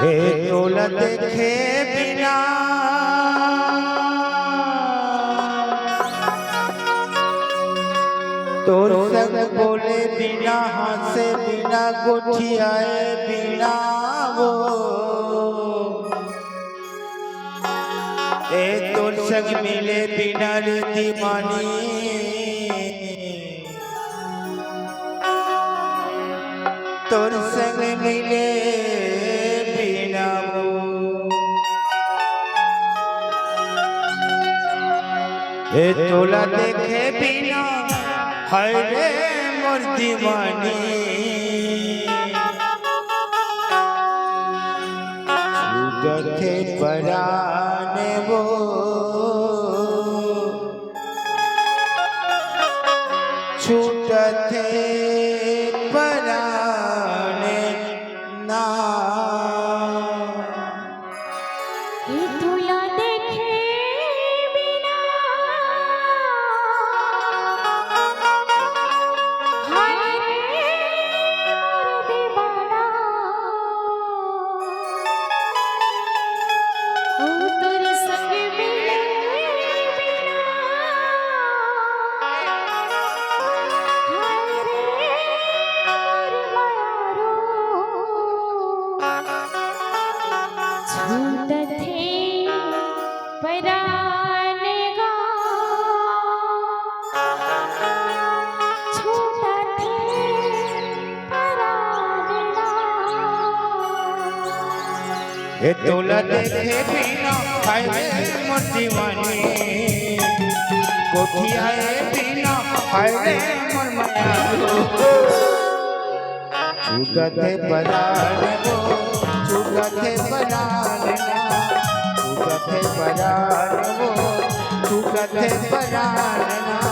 हे तोला देखे बिना तोर संग बोले बिना हंसे बिना गोठियाए बिना वो ए तोर संग मिले बिना रीति मानी तोर संग मिले बिना वो ए तोला देखे बिना हाय रे मोर दीवानी छूटथे पराने वो छूटथे पराने ना ए तोला देखे बिना हाय रे मोर दीवानी कोठियाए बिना हाय रे मोर मायारू छूटथे परान वो छूटथे परान ना छूटथे परान वो छूटथे परान ना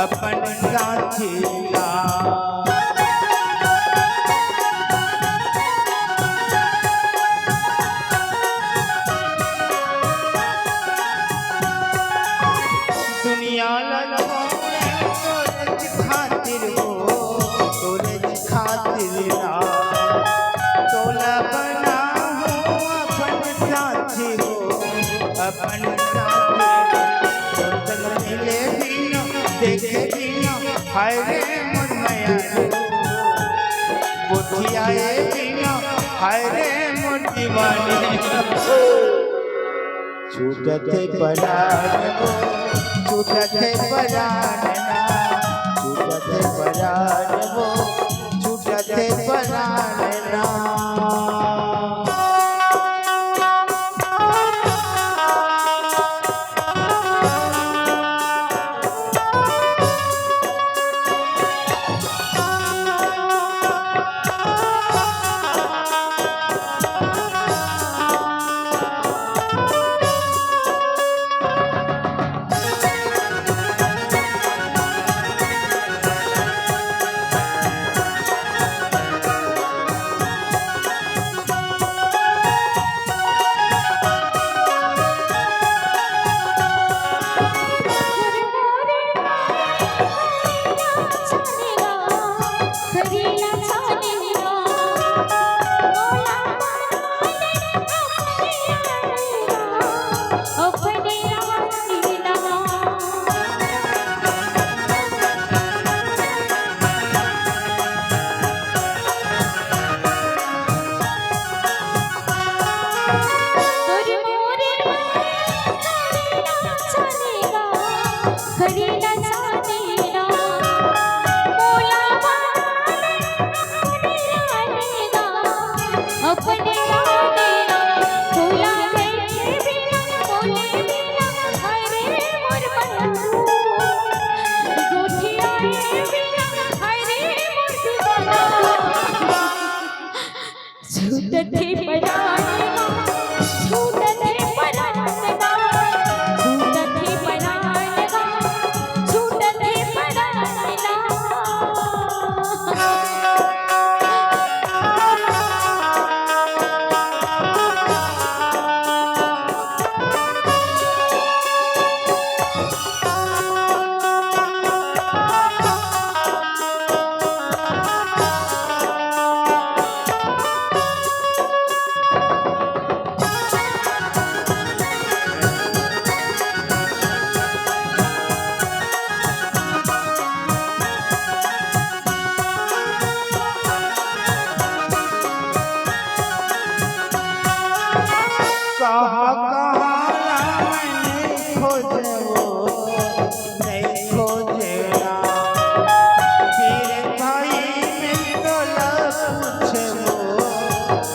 अपन साथी दुनिया खातिर हो तोरे खातिर तोला बना हो अपन साथी हो अपन साथी मिले बिना देखे बिना हाय रे मोर मायारू कोठियाए बिना हाय रे मोर दीवानी छूटथे परान वो छूटथे परान ना छूटथे परान वो छूटथे परान ना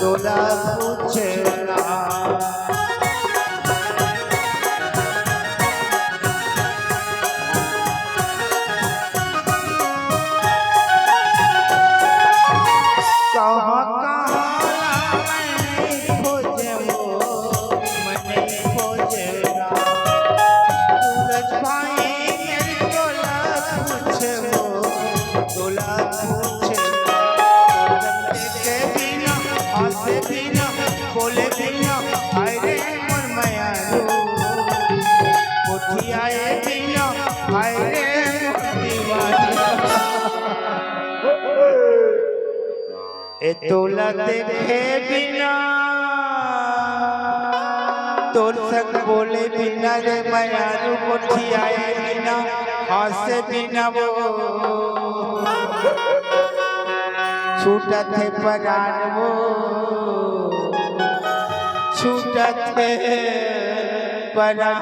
तोला पूछना कहाँ बोले बिना आए रे मोर मयारू कोठियाए बिना आए रे दीवानी ए तोला देखे बिना तोर संग बोले बिना रे मयारू कोठियाए बिना हासे बिना वो छूटा थे परान वो छूटा थे परान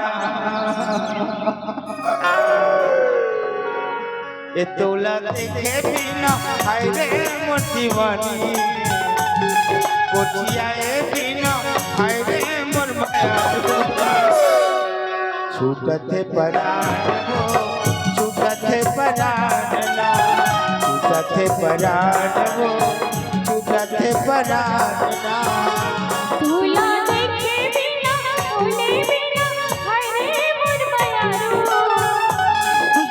ये तोला देखे बिना हाय रे मोर दीवानी कोठियाए बिना हाय रे मोर मयारू छूटा थे परान वो छूटा थे परान ना छूटा थे परान वो छूटा थे परान ना तोला देखे बिना बोले बिना हाय रे मोर मयारू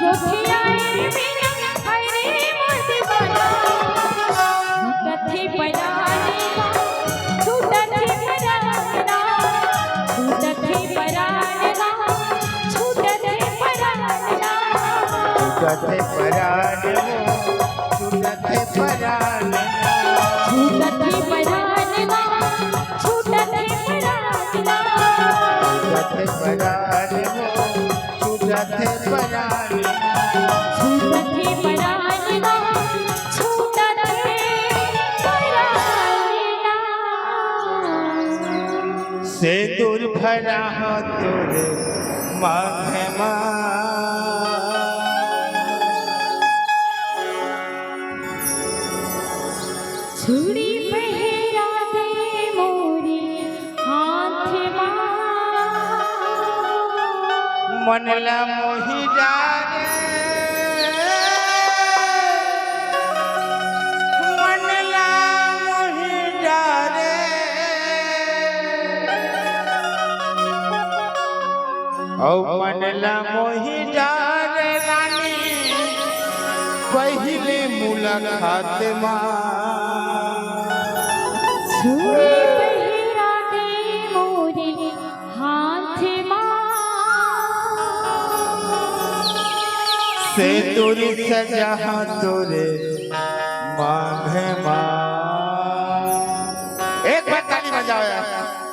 कोठियाए बिना हाय रे मोर दीवाना छूटा थे परान छूटा थे परान छूटा थे परान छूटा थे परान छूटा थे परान छूटा थे परान छूटा थे परान छूटा थे परान छूटा थे परान छूटा थे परान छूटा थे परान से दूर भरा हो तोरे मांगे छुरी पहरा दे मोरे हाथ मनला मोही डारे मनला मोही डारे औ मनला मोही डारे रानी पहले मुलाकात छुरी पहरा दे मोरे हाथ से तोरी सजा तोरे मांगे एक बार ताली बजाओ यार।